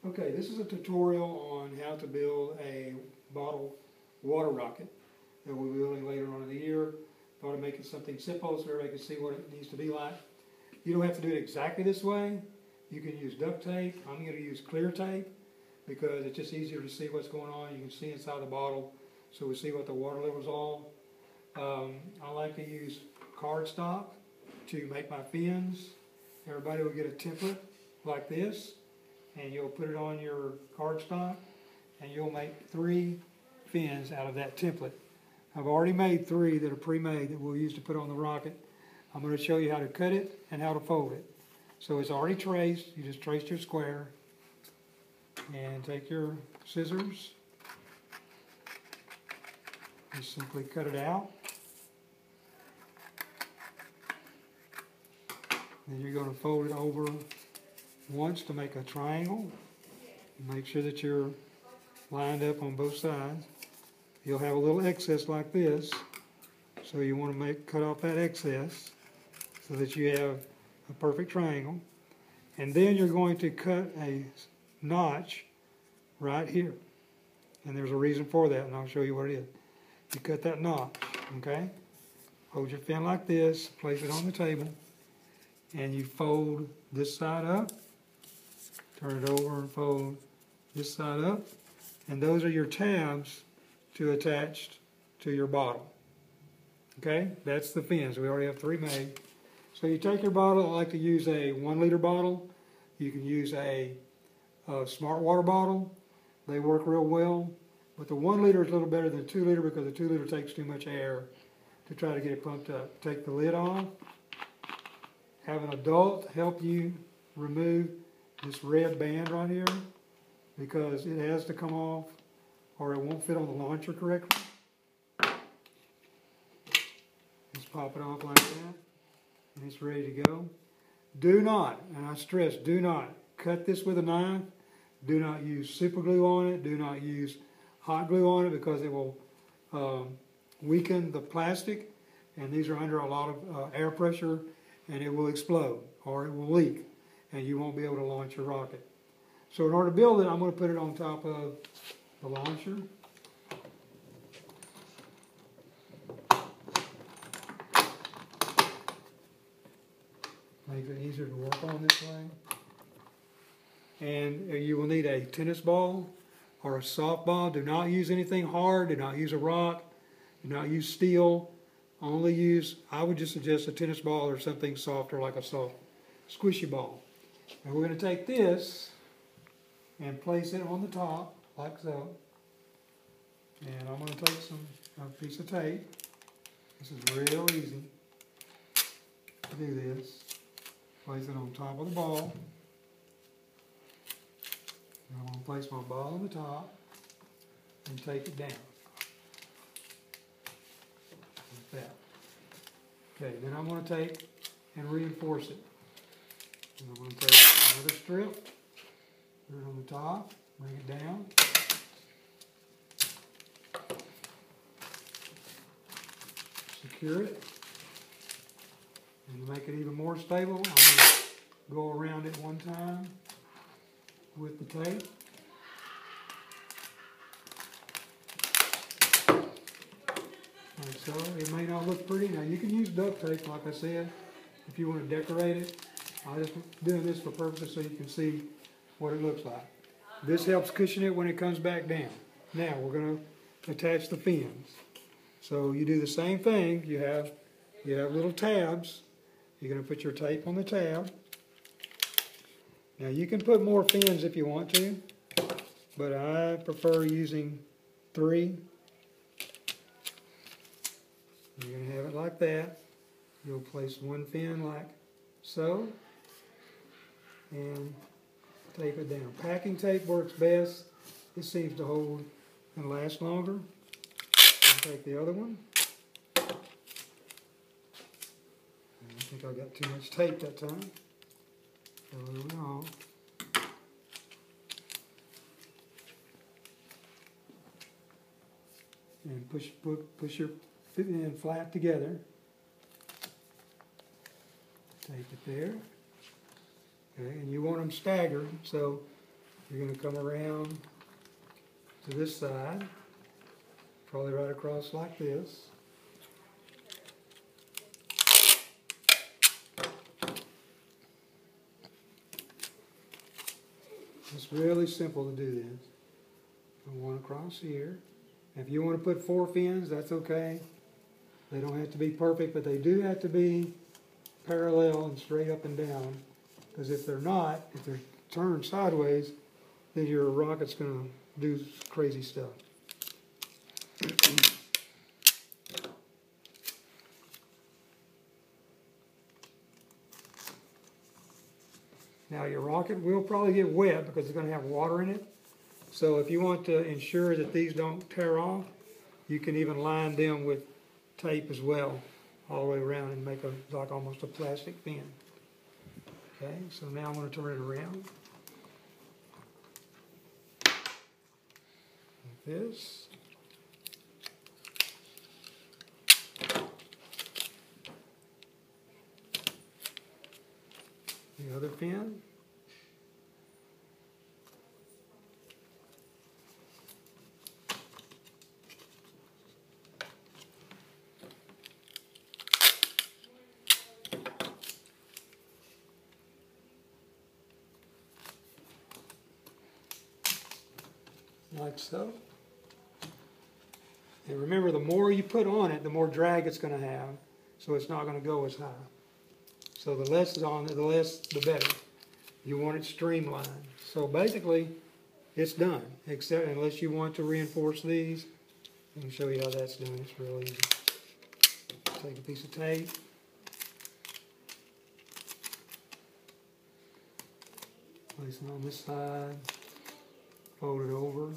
Okay, this is a tutorial on how to build a bottle water rocket that we'll be building later on in the year. Thought I'd make it something simple so everybody can see what it needs to be like. You don't have to do it exactly this way. You can use duct tape. I'm going to use clear tape because it's just easier to see what's going on. You can see inside the bottle so we see what the water levels are. I like to use cardstock to make my fins. Everybody will get a template like this, and you'll put it on your cardstock, and you'll make 3 fins out of that template. I've already made 3 that are pre-made that we'll use to put on the rocket. I'm going to show you how to cut it and how to fold it. So it's already traced. You just traced your square, and take your scissors, just simply cut it out. Then you're going to fold it over once to make a triangle. Make sure that you're lined up on both sides. You'll have a little excess like this, so you want to cut off that excess so that you have a perfect triangle. And then you're going to cut a notch right here. And there's a reason for that, and I'll show you what it is. You cut that notch, okay? Hold your fin like this, place it on the table, and you fold this side up, turn it over and fold this side up, and those are your tabs to attach to your bottle. Okay, that's the fins. We already have 3 made. So you take your bottle. I like to use a 1-liter bottle. You can use a Smart Water bottle. They work real well, but the 1 liter is a little better than 2 liter because the 2 liter takes too much air to try to get it pumped up. Take the lid off. Have an adult help you remove this red band right here because it has to come off or it won't fit on the launcher correctly. Just pop it off like that and it's ready to go. Do not, and I stress, do not cut this with a knife. Do not use super glue on it. Do not use hot glue on it because it will weaken the plastic, and these are under a lot of air pressure, and it will explode or it will leak and you won't be able to launch your rocket. So in order to build it, I'm going to put it on top of the launcher. Makes it easier to work on this way. And you will need a tennis ball or a softball. Do not use anything hard. Do not use a rock. Do not use steel. Only use, I would just suggest a tennis ball or something softer like a soft squishy ball. And we're going to take this and place it on the top like so. And I'm going to take a piece of tape. This is real easy to do this. Place it on top of the ball. And I'm going to place my ball on the top and take it down. Like that. Okay, then I'm going to take and reinforce it. And I'm going to take another strip, put it on the top, bring it down. Secure it. And to make it even more stable, I'm going to go around it one time with the tape. Like so. It may not look pretty. Now you can use duct tape, like I said, if you want to decorate it. I'm just doing this for purposes so you can see what it looks like. This helps cushion it when it comes back down. Now we're going to attach the fins. So you do the same thing. You have little tabs. You're going to put your tape on the tab. Now you can put more fins if you want to, but I prefer using 3. You're going to have it like that. You'll place 1 fin like so and tape it down. Packing tape works best. It seems to hold and last longer. I'll take the other one. I think I got too much tape that time. So there we go. And push your fin flat together. Take it there. Okay, and you want them staggered, so You're going to come around to this side, probably right across like this. It's really simple to do this. And one across here. If you want to put 4 fins, that's okay. They don't have to be perfect, but they do have to be parallel and straight up and down. Because if they're not, if they're turned sideways, then your rocket's going to do crazy stuff. Now your rocket will probably get wet because it's going to have water in it. So if you want to ensure that these don't tear off, you can even line them with tape as well, all the way around, and make like almost a plastic fin. Okay, so now I'm going to turn it around. Like this. The other fin. Like so. And remember, the more you put on it, the more drag it's going to have, so it's not going to go as high. So the less is on it, the better. You want it streamlined. So basically, it's done, except unless you want to reinforce these. Let me show you how that's done. It's real easy. Take a piece of tape. Place it on this side. Fold it over.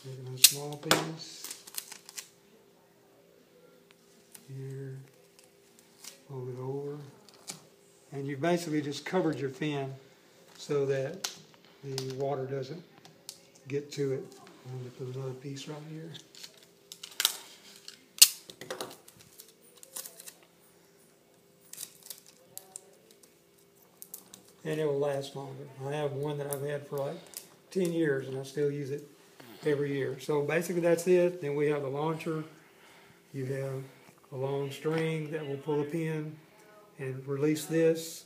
Make a small piece. Here. Fold it over. And you've basically just covered your fin so that the water doesn't get to it. I'm going to put another piece right here. And it will last longer. I have one that I've had for like 10 years and I still use it every year. So basically that's it. Then we have the launcher. You have a long string that will pull a pin and release this.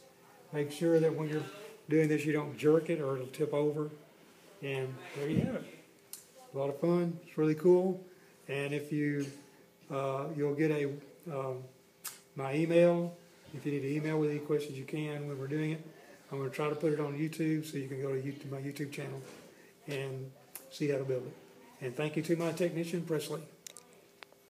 Make sure that when you're doing this you don't jerk it or it'll tip over. And there you have it. A lot of fun. It's really cool. And if you, you'll get my email. If you need to email with any questions you can when we're doing it. I'm going to try to put it on YouTube so you can go to YouTube, my YouTube channel and see how to build it. And thank you to my technician, Presley.